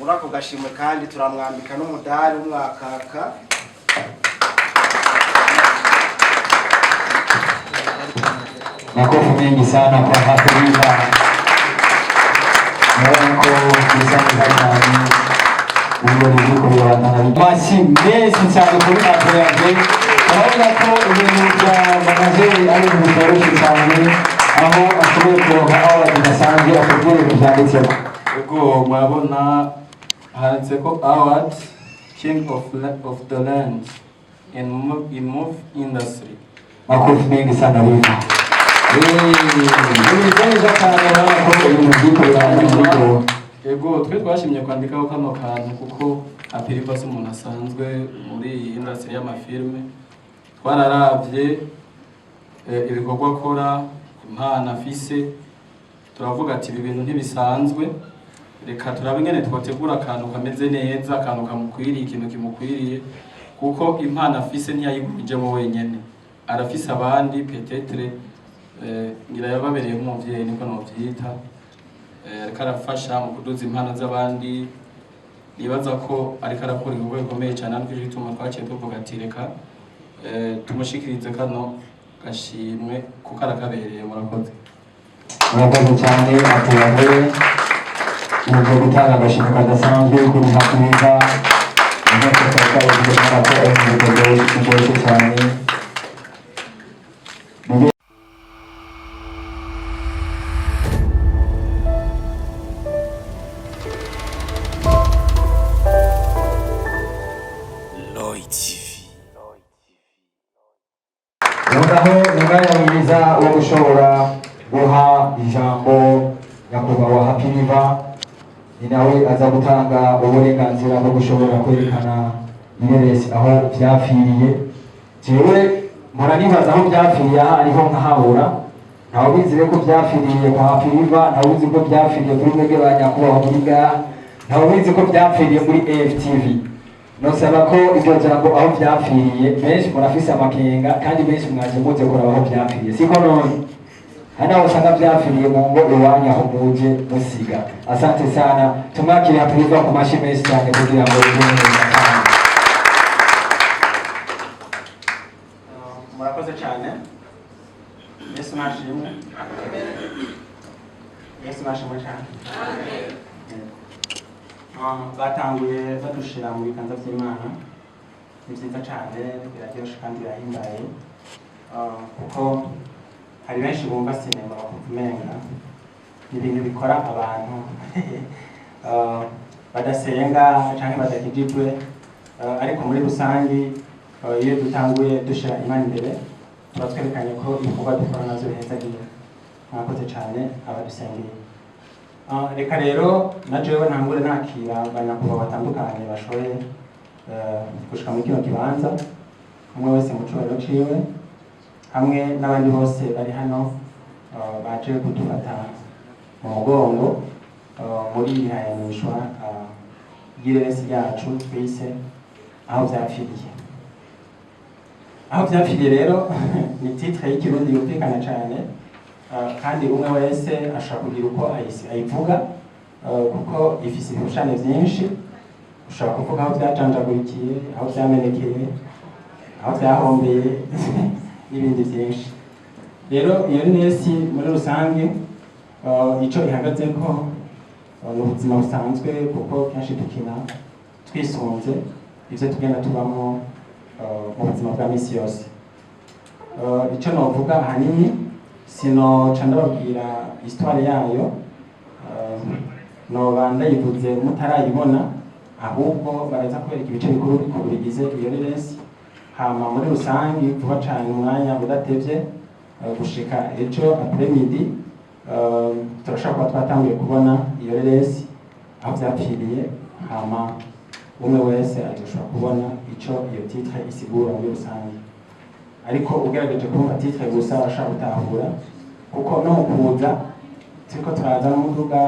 muri ako gashimwe kandi turamwambika n'umudari w'umwakaka. Makofi mengi sana kwa Hafidha. Mwako kisani kani uwe niko ya nani. Masi mesi cyane kuri Hafidha. Urabona ko ibintu bya magaze ari byoroshye cyane aho ashoboye kuronka aho bidasanzwe akubwira ibyanditsemo. Ego murabona handitse ko award king of the land in move industry. Makofi mengi sana Hafidha. Ego twe twashimye kwandikaho kano kantu kuko Hafidha si umuntu asanzwe muri iyi industry y'amafilme. Twararavye ibikorwa akora, impano afise, turavuga ati ibi bintu ntibisanzwe, reka turabe ingene twategura akantu kameze neza, akantu kamukwiriye, ikintu kimukwiriye, kuko impano afise ntiyayigurije wenyene, arafise abandi peut-être ngira yababereye nk'umuvyeyi niko novyita, ariko arafasha mu kuduza impano z'abandi. Nibaza ko ariko arakora igikorwa gikomeye cyane, ariko gituma twaciye tuvuga ati reka tumushikirize kano gashimwe kuko arakabereye. Murakoze. Murakoze cyane atubabere mu gutanga agashimwe kadasanzwe kuri Hafidha. Umwanya wo gushobora guha ijambo nyakubahwa Hafidha, ni nawe aza gutanga uburenganzira bwo gushobora kwerekana ireresi aho byapfiriye. Jewe muranibaza aho byapfiriye ariho nkahabura, ntawe bizi ko byapfiriye kwa Hafidha, ntawe bizi ko byapfiriye kuri mwebwe ba nyakubahwa Muringa, ntawe bizi ko byapfiriye muri AFTV. Nosaba ko ibyo jambo aho byapfiriye benshi murafise amakenga kandi benshi mwaje muze kuraba aho byapfiriye, siko none hana usanga byapfiriye mu ngo iwanya aho muje musiga. Asante sana, tumwakire Hafidha ku mashi menshi cyane kugira ngo ibintu cyane. Murakoze cyane. Yesu nashimwe. Yesu nashimwe cyane. Batanguye badushira mu biganza by'Imana, ni byiza cyane, biraryoshe kandi birahimbaye, kuko hari benshi bumva sinema bakumenga ni ibintu bikora abantu badasenga cyangwa badakijijwe, ariko muri rusangi iyo dutanguye dushira Imana imbere tuba twerekanye ko ibikorwa dukora nazo bihezagiye. Mwakoze cyane abadusengeye. Reka rero na jewe ntangure nakira abanyakubahwa batandukanye bashoboye gushika muri kino kibanza, umwe wese mu cubahiro ciwe, hamwe n'abandi bose bari hano baje kudufata mu mugongo muri ihayanishwa ry'ireresi ryacu twise aho byapfiriye. Aho byapfiriye rero ni titre y'ikirundi yumvikana cyane, kandi umwe wese ashobora kugira uko ayivuga, kuko ifise ibishushanyo byinshi. Ushobora kuvuga aho byajanjagurikiye, aho byamenekeye, aho byahombeye n'ibindi byinshi. Rero iyo reresi muri rusange icyo ihagaze ko ni ubuzima busanzwe, kuko kenshi dukina twisunze ibyo tugenda tubamo mu buzima bwa misi yose. Icyo novuga ahanini sinoca ndababwira histoire yayo, noba ndayivuze mutarayibona, ahubwo baraza kwereka ibice bikuru bikuru bigize iyo reresi. Hama muri rusange vuba cyane umwanya udatevye gushika ejo après-midi turashaka kuba twatangiye kubona iyo reresi aho byapfiriye, hama umwe wese azoshobora kubona ico iyo titre isigura muri rusange. Ariko ugerageje kumva titre gusa urashaka gutahura, kuko no kuza turiko turaza n'umuduga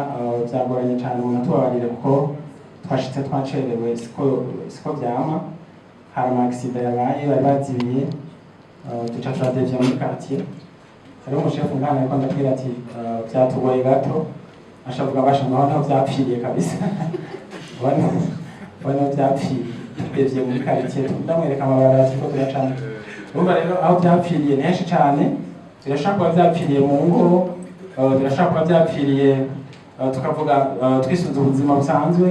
byagoranye cyane umuntu tubabarire, kuko twashitse twacerewe siko byama. Hari ama-accident yabaye bari bazibiye, duca turadevya muri quartier. Hariho umushefu ngana ariko ndabwira ati byatugoye gato, ashavuga basha naho byapfiriye kabisa. bano byapfiriye muri quartier ndamwereka amabarabara turiko turacana urumva rero aho byapfiriye ni henshi cyane birashobora kuba byapfiriye mu ngo birashobora kuba byapfiriye tukavuga twisunze ubuzima busanzwe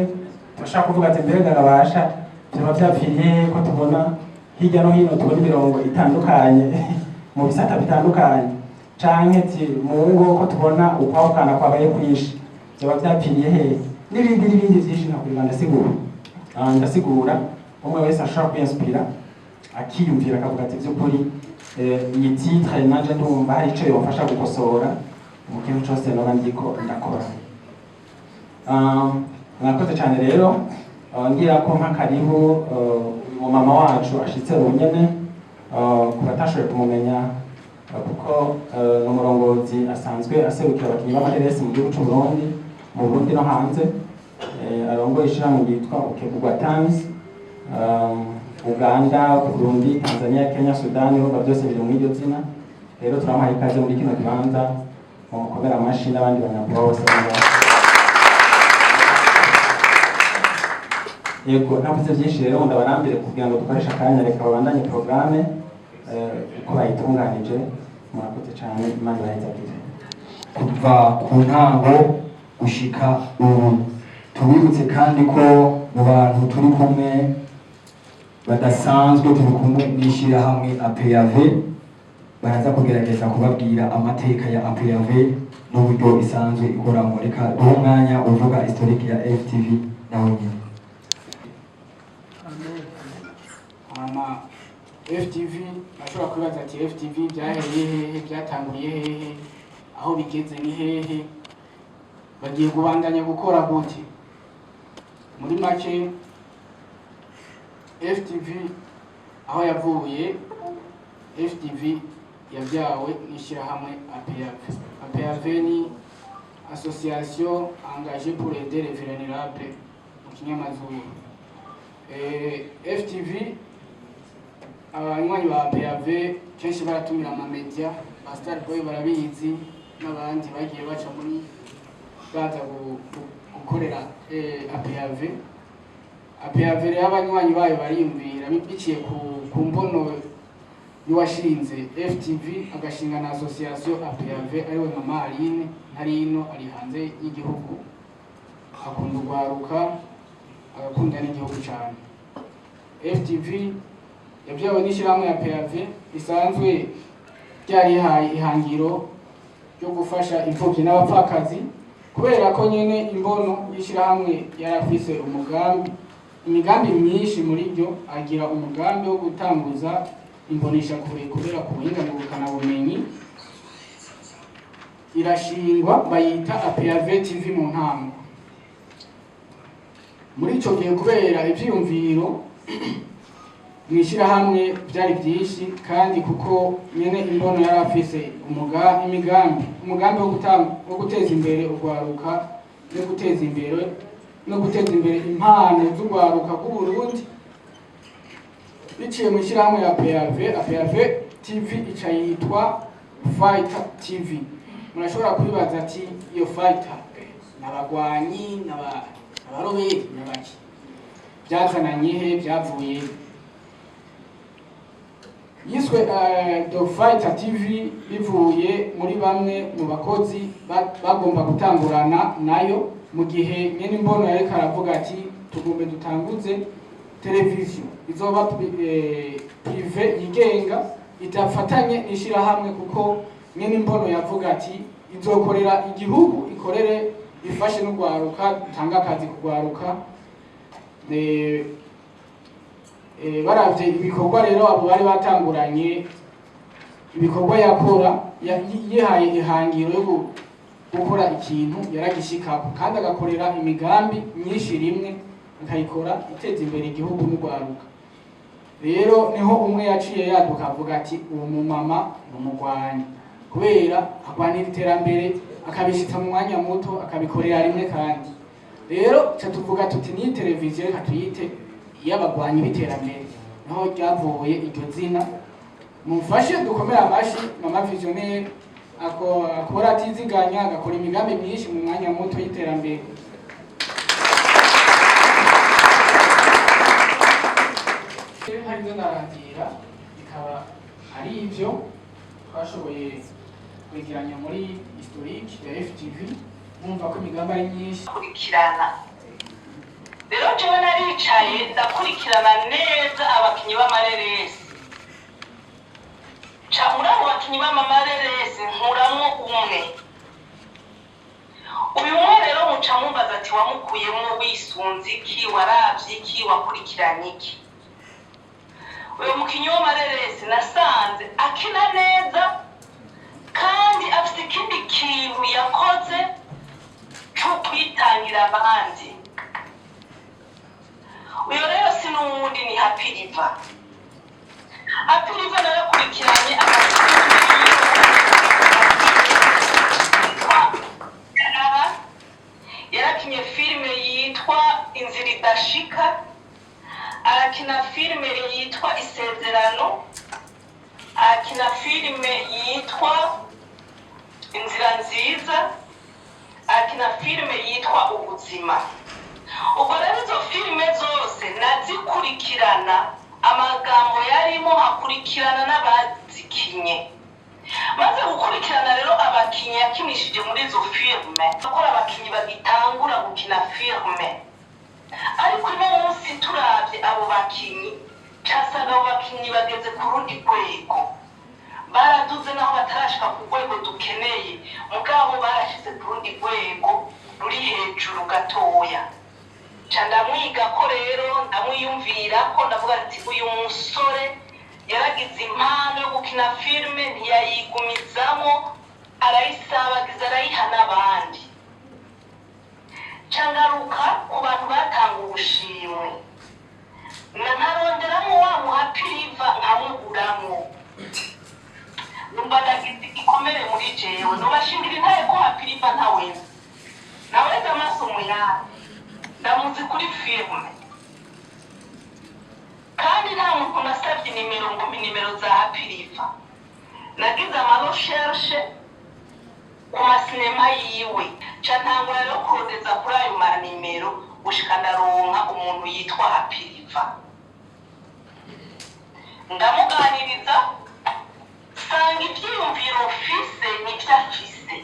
turashobora kuvuga ati mbega gabasha byaba byapfiriye ko tubona hirya no hino tubona imirongo itandukanye mu bisata bitandukanye canke mu ngo ko tubona ukwahukana kwabaye kwinshi byaba byapfiriye hehe n'ibindi byinshi nkakurira ndasigura umwe wese ashobora kwinspira akiyumvira akavuga ati by'ukuri iyi titre nanje ndumva hari ico yofasha gukosora mu kintu cyose nora ndiko ndakora. Mwakoze cyane rero ngira ko nk'akaribu mu mama wacu ashitse ubunyene ku batashoboye kumumenya kuko ni umurongozi asanzwe aserukira abakinnyi b'amaheresi mu gihugu cy'u Burundi mu Burundi no hanze arongoye ishyirahamwe ryitwa Ukegurwa Times Uganda, Burundi, Tanzania, Kenya, Sudani bihugu byose biri muri iryo zina rero turamuhaye ikaze muri kino kibanza mu mukomera amashi n'abandi banyabwa bose yego navuze byinshi rero ndabarambire kugira ngo dukoreshe akanya reka babandanye programme uko bayitunganije murakoze cyane Imana ibahezaagire kuva ku ntango gushika ubu tubibutse kandi ko mu bantu turi kumwe badasanzwe turi kumwe n'ishyirahamwe APAV baraza kugerageza kubabwira amateka ya APAV n'uburyo isanzwe ikoramo reka duhe umwanya uvuga historique ya FTV nawe nyine. FTV ashobora kwibaza ati FTV byahereye hehe byatanguriye hehe aho bigeze ni hehe bagiye kubandanya gukora gute muri make FTV aho yavuye FTV yabyawe n'ishyirahamwe APAV ni association engagée pour aider les vulnérables mu kinyamazuru. FTV abanywanyi ba APAV kenshi baratumira amamedia ba Starboy barabizi n'abandi bagiye baca muri baza gukorera APAV rero abanywanyi bayo bariyumvira biciye ku mbono y'uwashinze FTV agashinga na association APAV ariwe Mama Aline Ntarino ari hanze y'igihugu akunda urwaruka agakunda n'igihugu cyane. FTV yabyawe n'ishyirahamwe ya APAV isanzwe ryarihaye ihangiro ryo gufasha imfubyi n'abapfakazi kubera ko nyene imbono y'ishyirahamwe yarafise imigambi myinshi muri byo agira umugambi wo gutanguza imbonisha kure kubera ku buhinga ngurukana bumenyi irashingwa bayita APAV TV mu ntango. Muri ico gihe kubera ivyiyumviro mw'ishyirahamwe byari byinshi kandi kuko nyene imbono yarafise umugambi wo guteza imbere urwaruka no guteza imbere impano z'urwaruka rw'Uburundi biciye mu ishyirahamwe ya APAV TV ica yitwa Fighter TV. Murashobora kwibaza ati iyo Fighter n'abagwanyi n'abaroberi n'abaki byazananye he byavuye yiswe The Fighter TV bivuye muri bamwe mu bakozi bagomba gutangurana nayo mu gihe nyene imbono yareka aravuga ati tugombe dutanguze televiziyo izoba prive yigenga itafatanye n'ishyirahamwe kuko nyene imbono yavuga ati izokorera igihugu ikorere ifashe n'urwaruka itanga akazi kugwaruka. Baravye ibikorwa rero abo bari batanguranye ibikorwa yakora yihaye ihangiro yo gukora ikintu yaragishikako kandi agakorera imigambi myinshi rimwe akayikora iteza imbere igihugu n'urwaruka. Rero niho umwe yaciye yaduka avuga ati uwo mumama n'umugwanyi kubera agwanira iterambere akabishitsa mu mwanya muto akabikorera rimwe kandi rero cyo tuvuga tuti ni televiziyo reka tuyite y'abagwanyi b'iterambere naho ryavuye iryo zina. Mumfashe dukomera amashi Mama Visionnaire akora atiziganya agakora imigambi myinshi mu mwanya muto y'iterambere. harimo ndarangira bikaba ari ibyo twashoboye kwegeranya muri historique ya FTV mwumva ko imigambi ari myinshi kurikirana. Rero jewe naricaye ndakurikirana neza abakinyi b'amareresi, ca muri abo bakinyi b'amareresi nkuramwo umwe. Uyu mwe rero muca mumbaza ati wamukuyemwo wisunze iki, waravye iki, wakurikiranye iki? Uyu mukinyi w'amareresi nasanze akina neza kandi afite ikindi kintu yakoze cyo kwitangira abandi. Uyu rero si n'uwundi ni Happy River. Happy River narakurikiranye yarakinye filime yitwa Inzira Idashika, arakina filime yitwa Isezerano, arakina filime yitwa Inzira Nziza, arakina filime yitwa Ubuzima. Ubwo rero izo filime zose nazikurikirana, amagambo yarimo hakurikirana n'abazikinye. Maze gukurikirana rero abakinyi yakinishije muri izo filime, akora abakinyi bagitangura gukina filime. Ariko uno munsi turavye abo bakinyi, casaga abo bakinyi bageze ku rundi rwego. Baraduze naho batarashika ku rwego dukeneye, mugabo barashize ku rundi rwego ruri hejuru gatoya. Ndamwiga ko rero ndamwiyumvira ko ndavuga ati uyu musore yaragize impano yo gukina filime, ntiyayigumizamo, arayisabagiza arayiha n'abandi. Cangaruka ku bantu batanga ubushimwe, nkaronderamo wa Happy River nkamuguramwo. Numva ndagize igikomere muri jewe, nubashingira intaye ko Happy River ntaweza. Naweza amaso muyana, ndamuzi kuri filime. Kandi nta muntu nasabye nimero za Happy River. Nagize amarecherche ku masinema yiwe, ca ntangura rero kurondeza kuri ayo manimero gushika ndaronka umuntu yitwa Happy River. Ndamuganiriza, sanga ivyiyumviro ufise n'ivyo afise,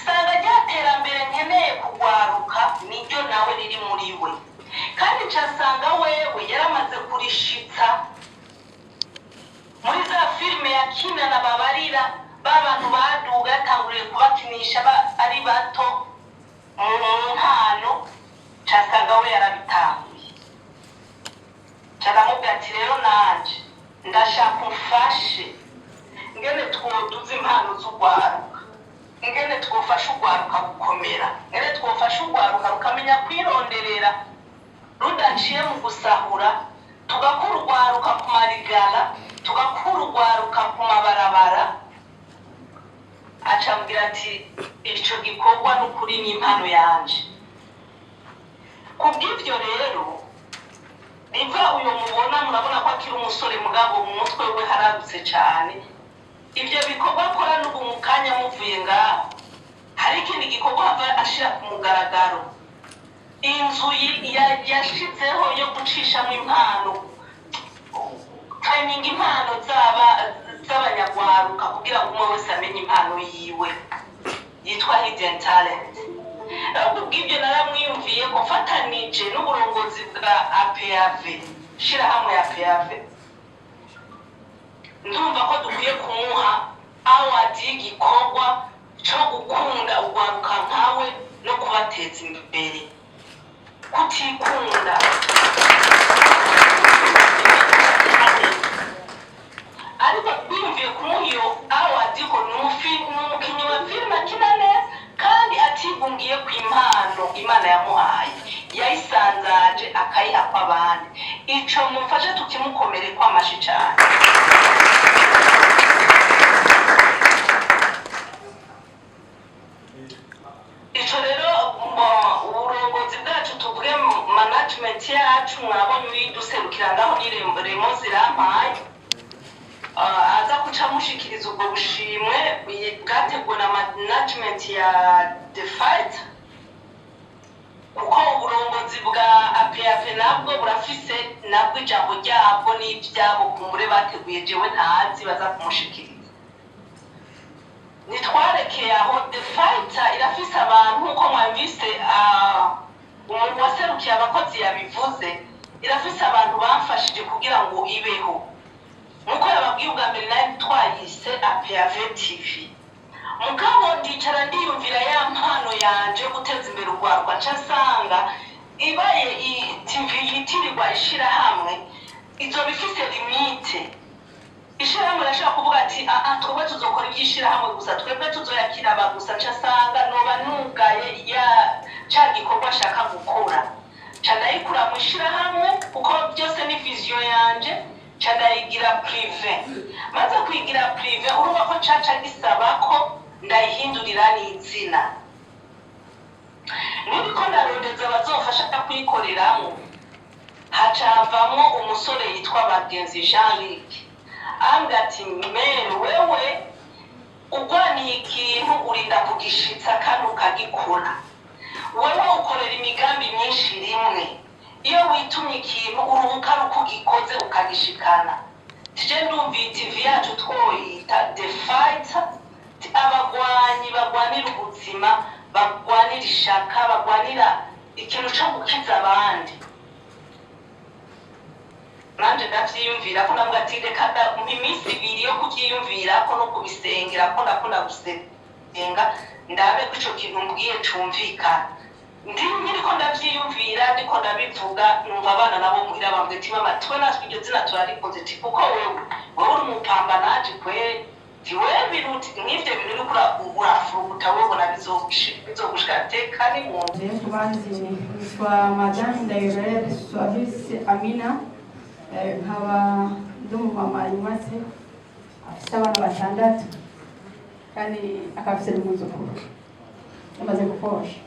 sanga ryaterambere nkeneye kugwaruka niryo nawe riri muri we. Kandi casanga wewe yaramaze kurishitsa muri za filime yakinana babarira b'abantu baduga, yatanguriye kubakinisha ari bato mu mpano, casanga we yarabitanguye. Caramubwira ati rero nanje ndashaka umfashe ngene twoduza impano z'ugwaruka, ngene twofasha ugwaruka gukomera, ngene twofasha ugwaruka rukamenya kwironderera rudaciye mu gusahura, tugakura ugwaruka ku marigara, tugakura ugwaruka ku mabarabara. Acambwira ati ico gikorwa n'ukuri n'impano yanje. Kubw'ivyo rero niva uyo mubona murabona ko akiri umusore mugabo mu mutwe we haragutse cyane. Ivyo bikorwa akora n'ubu mu kanya muvuye ngaho, hari ikindi gikorwa ava ashira ku mugaragaro, inzu yashizeho yo gucishamo impano, training impano z'abanyagwaruka kugira ngo umwe wese amenye impano yiwe, yitwa Hidden Talent. Rero kubw'ibyo naramwiyumviye ko mfatanije n'uburongozi bwa APAV, shirahamwe ya APAV, ndumva ko dukwiye kumuha award y'igikorwa cyo gukunda ugwaruka nkawe no kubateza imbere. Kutikunda ariko bimviye kumuha iyo award ko n'umukinyi wa filime akina neza kandi atigungiye ku impano Imana yamuhaye, yayisanzaje akayiha kw'abandi. Ico mumfashe tukimukomere kw'amashi cane. Ico rero uburongozi bwacu tuvuge management yacu mwabonye uyiduserukira ngaho ni Remo Zirampaye, aza kuca mushikiriza ubwo bushimwe bwateguwe na management ya The Fight. kuko uburongozi bwa APAV nabwo burafise nabwo ijambo ryabwo n'ivyabo kumure bateguye jewe ntazi baza kumushikiriza. Nitwarekeye aho The Fighter irafise abantu nkuko mwumvise umuntu waserukiye abakozi yabivuze, irafise abantu bamfashije kugira ngo ibeho. Nkuko yababwiye ubwa mbere nayo twayise APAV TV. Mugabo ndicara ndiyumvira ya mpano yanje guteza imbere urwarwa nsanga ibaye TV yitirirwa ishirahamwe izo bifise limite. Ishirahamwe rashaka kuvuga ati twebwe tuzokora iby'ishirahamwe gusa, twebwe tuzoyakira abagusa nsanga noba nugaye ya ca gikorwa ashaka gukora. Canayikura mu ishirahamwe kuko byose ni vision yanje, canayigira prive. Maze kwigira prive urumva ko caca gisaba ko ndayihindurira n'izina. Nibiko ndarondeza bazofasha kuyikoreramo, hacavamwo umusore yitwa Bagenzi Jean-Luc. Ambwira ati mere wewe ugwaniye ikintu urinda kugishitsa kandi ukagikora. Wewe ukorera imigambi myinshi rimwe. Iyo witumye ikintu uruhuka rukugikoze ukagishikana. Tije ndumva TV yacu twoyita The Fighter, abagwanyi bagwanira ubuzima, bagwanira ishaka, bagwanira ikintu cyo gukiza abandi. Nanje ndavyiyumvira ko nabwo ati reka iminsi ibiri yo kuvyiyumvira ko no kubisengera ko ndakunda gusenga ndabe ko ico kintu mbwiye cumvikana. Ndiko ndavyiyumvira ndiko ndabivuga numva abana nabo muhira bambwe ati mama twe natwe iryo zina turarikoze ati kuko wewe uri umupamba naje kwe tiwe biruti n'ivyo bintu uri urafuruta wewe bona bizogushika tekani mu kubanzi kwa Madame Dairere Swahisi Amina nkaba ndumumama yumatse afite abana batandatu kandi akafise n'umuzukuru yamaze gufosha.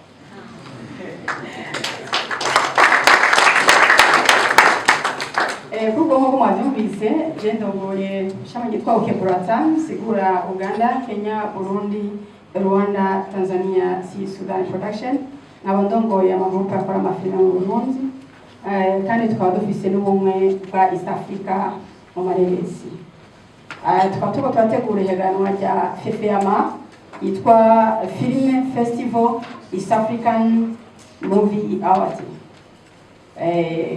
Kuko nk'uko mwavyumvise je ndongoye ishami ryitwa Ukeburata sigura Uganda, Kenya, Burundi, Rwanda, Tanzania, Sudan Production. Nkaba ndongoye amagurupe akora amafilime mu Burundi kandi tukaba dufise n'ubumwe bwa East Africa mu mareresi. Tukaba turiko turategura ihiganwa rya FEFEAMA yitwa Film Festival East African Movie Award.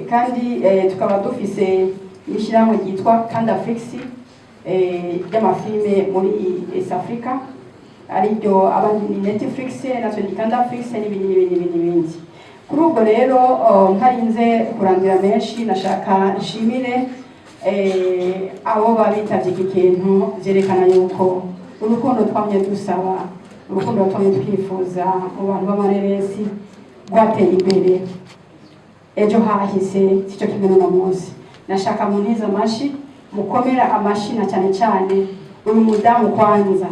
Kandi tukaba dufise n'ishirahamwe ryitwa Kandaflix ry'amafilime muri East Africa, ariryo abandi ni Netflix natwe ni Kandaflix n'ibindi. Kuri ubwo rero ntarinze kurandira menshi nashaka nshimire abo babitavye iki kintu vyerekana yuko urukundo twamye dusaba, urukundo twamye twifuza mu bantu b'amareresi rwateye imbere. Ejo hahise sico kimwe no munsi. Nashaka muniza amashi, mukomera amashi na cyane cyane uyu mudamu kwanza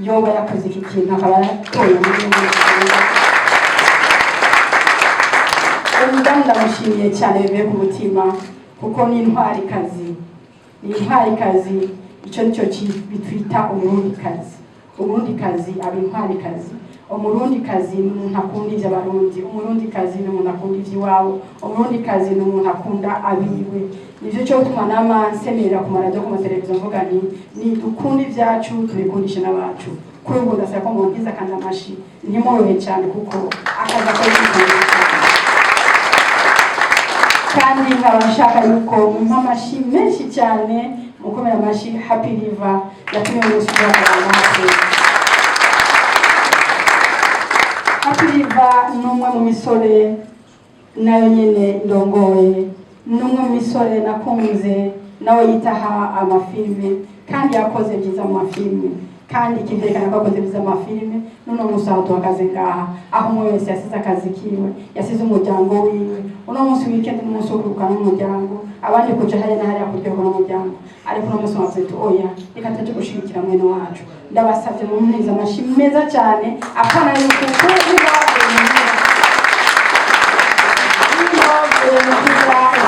yoba yakoze iki kintu akaba yatoye umudamu ndamushimiye cyane bivuye ku mutima kuko ni intwarikazi. Icyo nicyo bitwita umurundikazi. Umurundikazi aba intwarikazi. Umurundikazi ni umuntu akunda iby'abarundi, umurundikazi ni umuntu akunda iby'iwabo, umurundikazi ni umuntu akunda abiwe. Nivyo cyo gutuma nama nsemerera ku maradiyo ku mateleviziyo mvuga ni dukunda ibyacu tubikundishe n'abacu. Kuri ubu ndasaba ko mungiza kandi amashi ntimorohe cyane kuko akaza ko yikundisha. Kandi nkaba nshaka yuko mumpa amashi menshi cyane mukomera amashi Happy River yatumye umusura abantu. Happy River numwe mu misore nayo nyene ndongoye, numwe mu misore nakunze nawe yitaha amafilme kandi yakoze byiza mu mafilme kandi kiverekana ko akoze byiza mu mafilme. None umusaho tuhagaze ngaha aho umwe wese yasize akazi kiwe, yasize umuryango wiwe. Uno munsi weekend n'umunsi wo kuruka n'umuryango, abandi kuja hariya na hariya kuryoherwa n'umuryango, ariko uno munsi wavuze oya reka tuje gushigikira mwene wacu. Ndabasavye mu mwiza amashi meza cyane akana yuko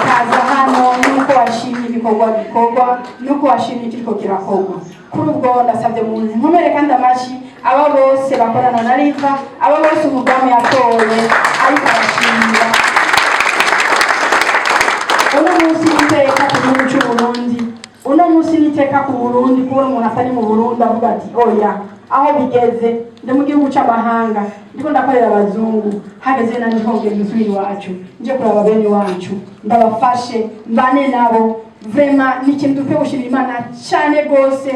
kaza hano nuko washimye ibikorwa nuko washimye ikiriko kirakorwa. Kuri ubwo ndasabye mu nkomere kandi amashi aba bose bakorana na Riva, aba bose umudamu yatoye ariko arashimira uno munsi n'iteka ku gihugu c'Uburundi, uno munsi n'iteka ku Burundi, kubona umuntu atari mu Burundi avuga ati oya aho bigeze ndi mu gihugu c'amahanga ndiko ndakorera abazungu, hageze nani hongera gusubira iwacu nje kuraba bene wacu ndabafashe mbane nabo. Vraiment ni ikintu dukwiye gushimira Imana cyane gose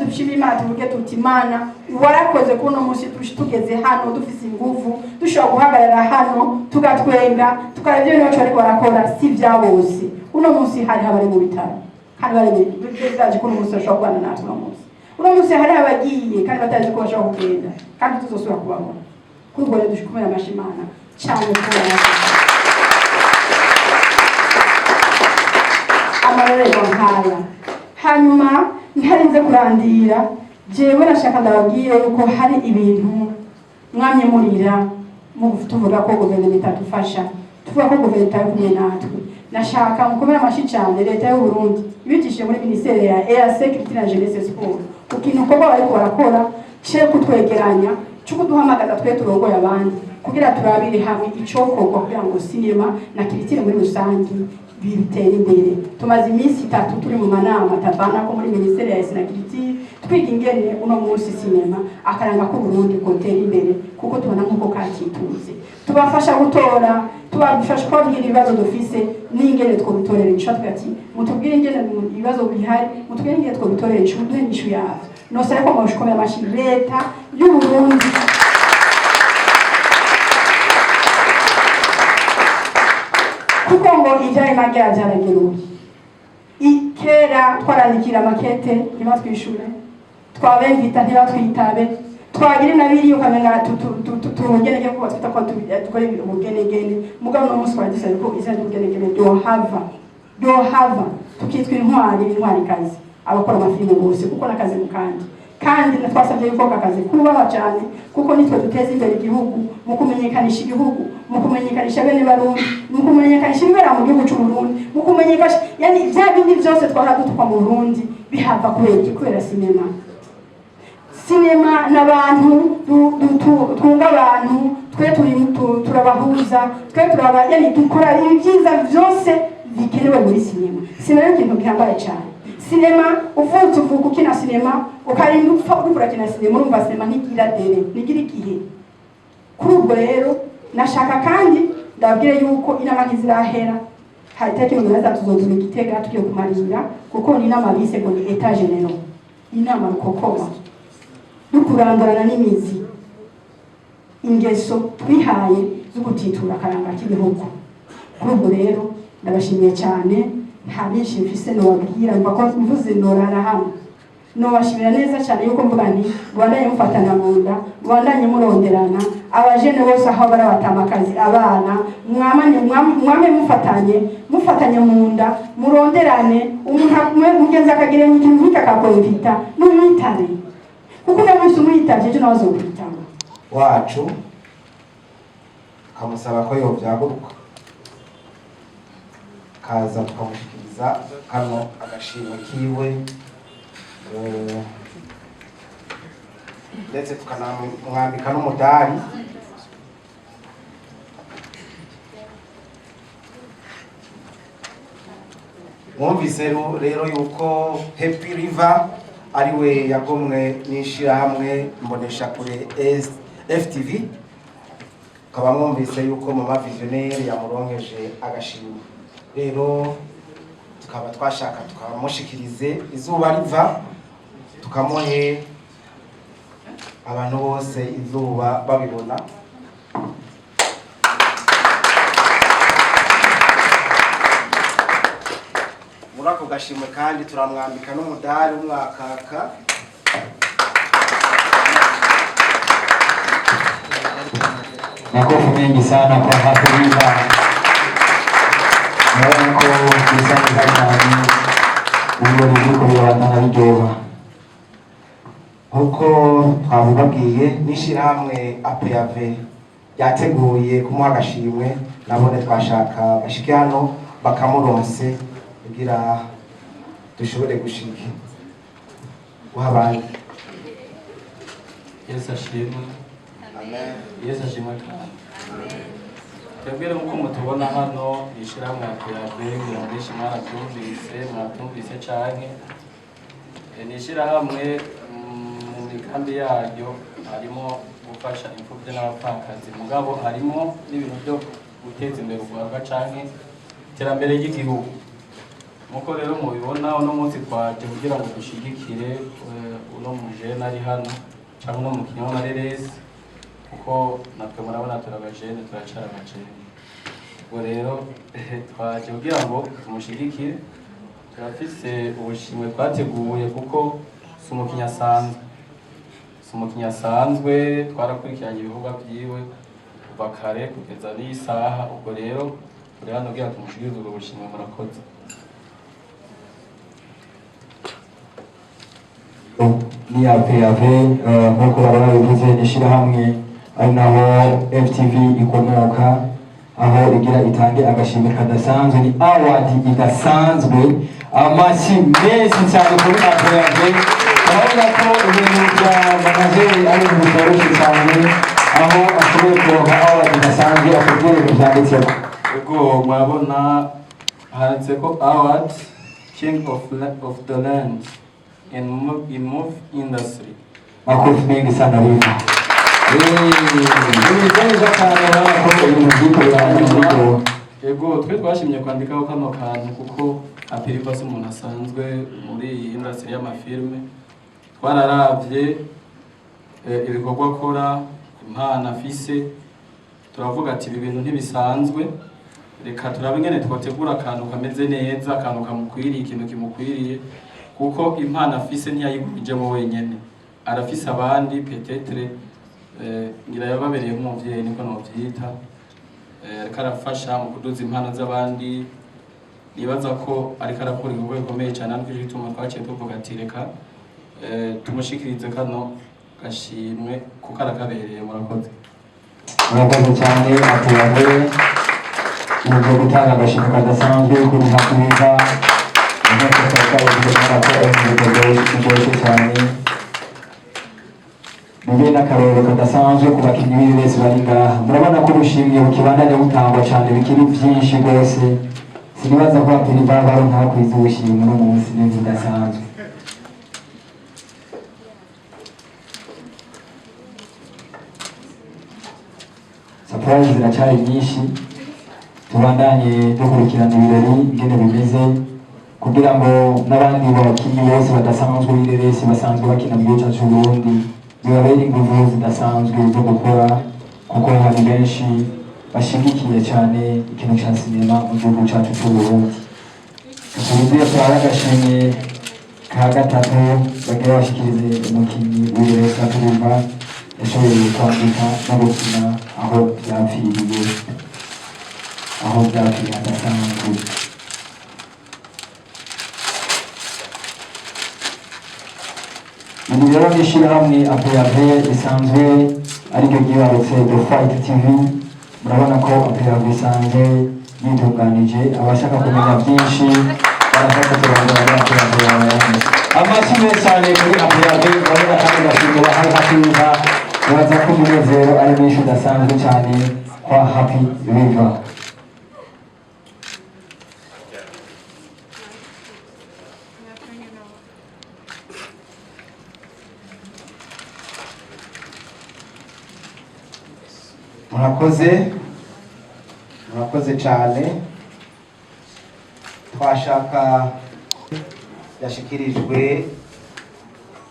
dushimira Imana tuvuge tuti Imana warakoze kuno munsi tugeze hano dufise inguvu dushobora guhagarara hano tugatwenga tukareba ibyo wacu ariko barakora si bya bose. Uno munsi hari abari mu bitaro kandi bari bizaje kuno munsi bashobora kubana natwe uno munsi. Uno munsi hari abagiye kandi batazi ko bashobora kugenda kandi tuzosubira kubabona. Kuri ubwo rero dushikumira amashimana cyane kubona amarorerwa nkaya. Hanyuma ntarinze kurandira jewe nashaka ndababwire yuko hari ibintu mwamye murira tuvuga ko guverinoma itatufasha, tuvuga ko guverinoma itari kumwe natwe. Nashaka mukomere amashi cyane leta y'u Burundi ibikishije muri ministere ya EAC Culture na Jeunesse Sport ku kintu ukorwa bariko barakora cyo kutwegeranya cyo kuduhamagaza twe turongoye abandi kugira turabire hamwe icokorwa kugira ngo sinema na culture muri rusange bitera imbere. Tumaze iminsi 3 turi mu manama tavana ko muri ministere ya na culture twiga ingene uno munsi sinema akaranga ko Burundi kotera imbere kuko tubona nkuko kakituze. Tubafasha gutora, tubafasha kubwira ibibazo dufise n'ingene two gutorera inshatwe ati mutubwire ingene ibibazo bihari, mutubwire ingene two gutorera inshatwe n'ishu yawe. No sai ko mashiko ya mashi leta y'u Burundi kuko ngo ijyaye magera byarageruye. Ikera twarandikira makete ntibatwishure, twabemvita ntibatwitabe, twagira nabiri ukamenya turugenege ko twita ko tukore ubugenegene mugabo no munsi twagise ko izindi ubugenegene do hava tukitwa intwari kazi abakora amafilime bose kuko nakazi kandi twasabye yuko akazi kubaha cyane kuko nitwe duteza imbere igihugu mu kumenyekanisha igihugu, mu kumenyekanisha bene Barundi, mu kumenyekanisha ibera mu gihugu cy'u Burundi, mu kumenyekanisha yani bya bindi byose twaradutuka mu Burundi bihava kubera sinema n'abantu tunga abantu twe turabahuza twe turaba yani dukora ibyiza byose bikenewe muri sinema. Sinema ikintu gihambaye cyane. Sinema uvutse uvuka ukina sinema ukarinda upfa urikura kina sinema urumva sinema ntigira igihe. Kuri ubwo rero nashaka kandi ndabwire yuko inama ntizirahera, hari itariki 13 tuzoza mu Gitega tugiye kumarira kuko ni inama bise ngo ni etat general, inama rukokoma dukurandurana n'imizi ingeso twihaye zo gutitura akaranga k'igihugu. Kuri ubwo rero ndabashimiye cyane, nta byinshi mfise nobabwira mbako mvuze norara hamwe nobashimira neza cyane yuko mvuga nti Rwanda mufatana mu nda, Rwanda muronderana, abajene bose aho barabatamakazi abana mwame mufatanye mu nda muronderane, umuntu mugenza akagira ikintu nk'ikakakonvita n'umwitare kuko namusi umwitavye cyo nazo kwitanga wacu kamusaba ko yovyaguruka kaza tukamushikiriza kano agashimwe kiwe ndetse tukanamwambika n'umudari. Mwumvise rero yuko Happy River ariwe yagomwe n'ishirahamwe mbonesha kure FTV, kaba mwumvise yuko Mama Visionnaire yamuronkeje agashimwe. Rero tukaba twashaka tukamushikirize izuba riva tukamuhe abantu bose izuba babibona. Muri ako gashimwe kandi turamwambika n'umudari w'umwakaka. Makofi mengi sana kwa Happy River. Naona ko kisani cyane ubu niko byabana bijoba. Uko twabubabwiye n'ishirahamwe APAV yateguye kumuha agashimwe, nabone twashaka bashike hano bakamuronse kugira dushobore gushika uhabanye. Yesu ashimwe. Amen. Yesu ashimwe kandi twebwe nk'uko mutubona hano ishyirahamwe ya PAV benshi mwabyumvise canke ni ishyirahamwe mu migambi yaryo harimo gufasha imfuvyi n'abapfakazi mugabo harimo n'ibintu byo guteza imbere urwaruka canke iterambere ry'igihugu. Nkuko rero mubibona uno munsi twaje kugira ngo dushigikire uno mujene ari hano canke uno mukinyi w'amareresi kuko natwe murabona turabajene turacara abajene. Ubwo rero twaje kugira ngo tumushigikire, turafise ubushimwe twateguye kuko si umukinyi asanzwe twarakurikiranye ibikorwa vyiwe kuva kare kugeza n'isaha. Ubwo rero turi hano kugira tumushigikire ubwo bushimwe. Murakoze. ni PAV nk'uko baba bivuze n'ishyirahamwe ari naho FTV ikomoka, aho igira itange agashimwe kadasanzwe, ni award idasanzwe. Amashyi menshi cyane kuri PAV. urabona ko ibintu bya manageri ari ibintu byoroshye cyane, aho ashoboye kuronka award idasanzwe akubwira ibintu byanditseho. Ubwo murabona handitseko award king of the land in move industry. Makofi mengi sana hivi. Neza cyane ko ibintu by'iko Yego twe twashimye kwandikaho kano kantu kuko apiriva se umuntu asanzwe muri iyi industry y'amafilme. Twararavye ibikorwa akora, impano afise, turavuga ati ibi bintu ntibisanzwe, reka turabe ingene twotegura akantu kameze neza, akantu kamukwiriye, ikintu kimukwiriye, kuko impano afise ntiyayigumijemo wenyene, arafise abandi peut-être ngira yababereye nk'umuvyeyi niko novyita, ariko arafasha mu kuduza impano z'abandi. Nibaza ko ariko arakora ibikorwa bikomeye cyane, ariko bituma twaciye tuvuga ati reka tumushikirize kano gashimwe kuko arakabereye. Murakoze. murakoze cyane atuyabe uburyo gutanga agashimwe kadasanzwe kuri hakubiza inteko z'abakozi cyane. Mube n'akarorero kadasanzwe ku bakinnyi b'iresi bari ngaha. Murabona ko ubushimwe bukibandanya butangwa cyane, bikiri byinshi rwose. Sinibaza ko apiriva baronka bakwiza ubushimwe no munsi n'inzu idasanzwe. Surprise ziracyari nyinshi, tubandanye dukurikirana ibirori ingene bimeze kugira ngo n'abandi bakinnyi bose badasanzwe b'iresi basanzwe bakina mu gihugu cyacu cy'u Burundi bibabere ingufu zidasanzwe zo gukora, kuko hari benshi bashigikiye cyane ikintu cya sinema mu gihugu cyacu cy'u Burundi. Tuzuye turara agashimwe ka gatatu bagiye bashikirize umukinnyi w'iresi Apiriva yashoboye kwandika no gukina aho byapfiriye hadasanzwe. Ibi rero n'ishyirahamwe PAV risanzwe ariryo ryibarutse The Fight TV. Murabona ko PAV isanzwe yitunganije, abashaka kumenya byinshi barafata turangara PAV. Amashyi menshi cyane kuri PAV. Urabona kandi gashimwe bahari hakiza, uraza ko umunezero ari mwinshi udasanzwe cyane kwa Happy River. murakoze cyane. Twashaka yashikirijwe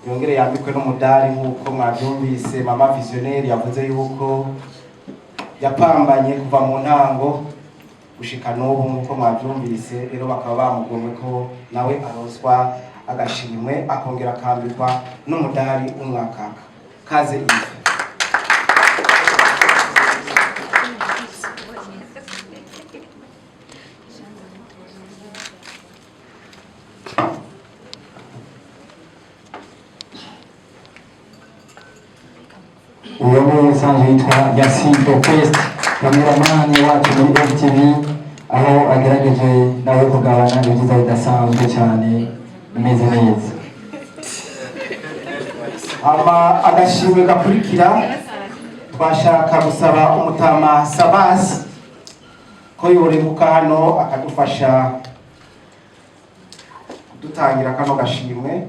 yongere yambikwe n'umudari nk'uko mwabyumvise. Mama Visionnaire yavuze yuko yapambanye kuva mu ntango gushika n'ubu nk'uko mwabyumvise, rero bakaba bamugomwe ko nawe aroswa agashimwe akongera akambikwa n'umudari w'umwakaka. Kaze ife. Uwo ni usanzwe yitwa Yasinto Quest, kameramani wacu muri FTV, aho agerageje nawe kugabana ibyiza bidasanzwe cyane, bimeze neza. Agashimwe gakurikira twashaka gusaba umutama Sabasi ko yorenguka hano akadufasha kudutangira kano gashimwe,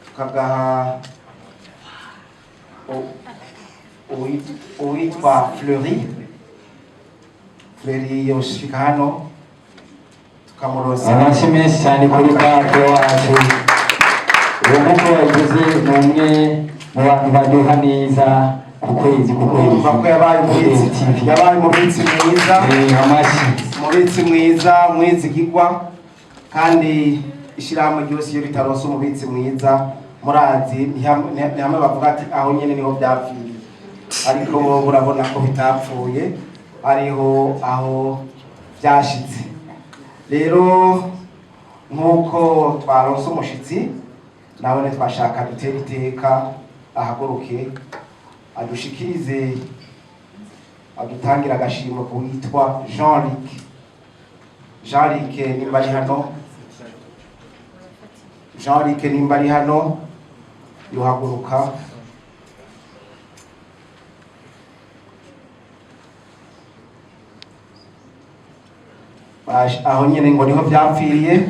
tukagaha uwitwa Fleury yoshika hano tukamurosa amashyi menshi cyane kuri bande wacu. Uwo nk'uko wabivuze ni umwe mu bantu baryoha neza ku kwezi urumva ko yabaye umubitsi mwiza, amashyi umubitsi mwiza mwizigirwa, kandi ishyirahamwe ryose iyo ritaronse umubitsi mwiza murazi ni hamwe bavuga ati aho nyene niho byapfiye, ariko urabona ko bitapfuye, ariho aho byashitse. Rero nk'uko twaronse umushitsi nawe twashaka dutere iteka ahaguruke adushikirize adutangira agashimwe ku witwa Jean-Luc nimba ari hano, Jean-Luc nimba ari hano yohaguruka. Aho nyene ngo niho byapfiriye,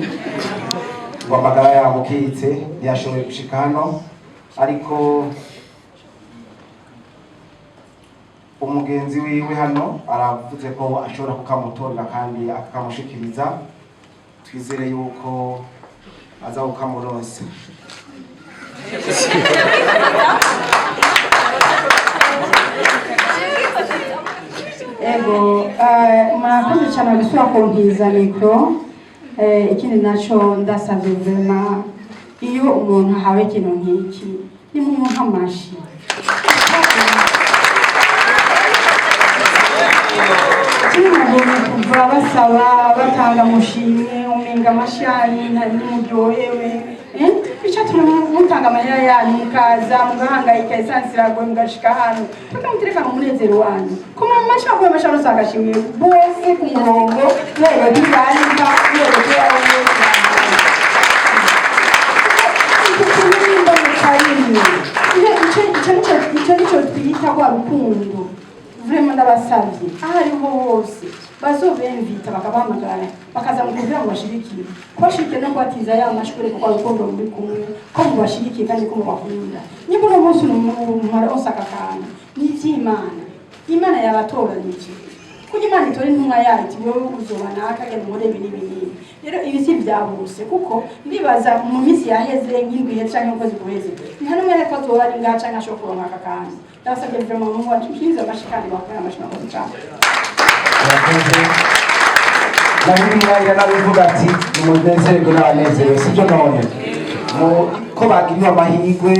ngo amagara yamukitse ntiyashoboye gushika hano, ariko umugenzi wiwe hano aravuze ko ashobora kukamutorera kandi akamushikiriza, twizere yuko aza kukamuronsa. Ego, murakoze cyane gusura kuntiza mikro. Ikindi naco ndasavye vraiment iyo umuntu ahawe ikintu nk'iki nimumuha amashi. Kuva basaba batanga mushimwe umenga amashani ntimuryohewe, bica mutanga amahera yanyu mukaza mugahangayika esansi iragoye mugashika hano tukamuterekana umunezero wanyu kuma amasha kuba amasha rusanga shimwe bose ku murongo rero ntibandika rero icyo nicyo twita kwa rukundo. Vraiment ndabasavye aho ariho hose bazobemvita bakabahamagara bakaza kugira ngo bashirikire kubashirikire no kubatiza ya mashuri kuko urukundo muri kumwe ko mubashirikiye kandi ko mubakunda. Niba uno munsi umuntu osaka kana Imana yabatoranije kuko Imana itora intumwa yayo iti wowe uzobana akagenda muri binini. Rero ibi si byabuse kuko ndibaza mu minsi yaheze nk'indwi cyangwa ukwezi guheze nta n'umwe ko tubari ngaca nkashobora kuronka aka kana. Ndasabye vraiment mu wacu kiza bashikani bakora amashina ko cyane. Nabimwaya nabivuga ati umunezero n'abanezero sibyo none ko bagiriwe amahirwe